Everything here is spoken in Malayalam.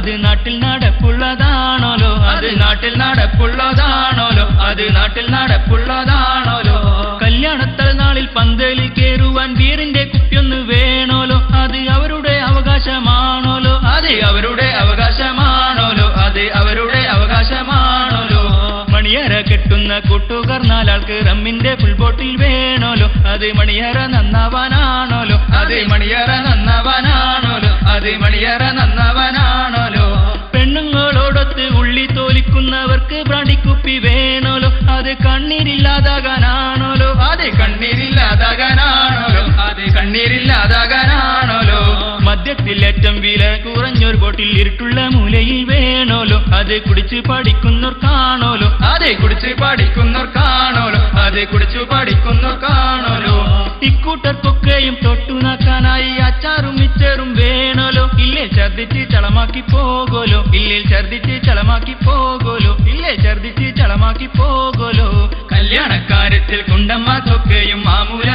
അത് നാട്ടിൽ നടപ്പുള്ളതാണോലോ, അത് നാട്ടിൽ നടപ്പുള്ളതാണോലോ, അത് നാട്ടിൽ നടപ്പുള്ളതാണോലോ. കല്യാണത്തൽ നാളിൽ പന്തലിൽ കേറുവാൻ ബീറിന്റെ കുപ്പിയൊന്ന് വേണോലോ, അത് അവരുടെ അവകാശമാണോലോ, അത് അവരുടെ അവകാശമാണോലോ, അത് അവരുടെ അവകാശമാണോലോ. മണിയറ കെട്ടുന്ന കൂട്ടുകാർ നാലാൾക്ക് റമ്മിന്റെ ഫുൾ ബോട്ടിൽ വേണോലോ, അത് മണിയറ നന്നാവാനാണോലോ, അത് മണിയറ നന്നാവാനാണോലോ, അത് മണിയറ നന്നാവാനാണോലോ. പെണ്ണുങ്ങളോടൊത്ത് ഉള്ളി തോലിക്കുന്നവർക്ക് ബ്രാണ്ടിക്കുപ്പി വേണോലോ, അത് കണ്ണീരില്ലാതാകാനാണോലോ, അത് കണ്ണീരില്ലാതാകാനാണോലോ, അത് കണ്ണീരില്ലാതാകാനാണോലോ. മദ്യത്തിൽ ഏറ്റവും വില കുറഞ്ഞൊരു ബോട്ടിൽ ഇരുട്ടുള്ള മൂലയിൽ വേണോലോ, അത് കുടിച്ച് പഠിക്കുന്നവർ കാണോലോ, അത് കുടിച്ച് പഠിക്കുന്നവർ കാണോലോ, അത് കുടിച്ചു പഠിക്കുന്നവർ കാണോലോ. ഇക്കൂട്ടർക്കൊക്കെയും തൊട്ടുനാക്കാനായി അച്ചാറും മിച്ചറും വേണോലോ, ഇല്ലേ ഛർദിച്ച് ചളമാക്കി പോകോലോ, ഇല്ലേ ഛർദിച്ച് ചളമാക്കി പോകോലോ, ഇല്ലേ ഛർദിച്ച് ചളമാക്കി പോകോലോ. കല്യാണക്കാര്യത്തിൽ കുണ്ടന്മാർക്കൊക്കെയും മാമൂല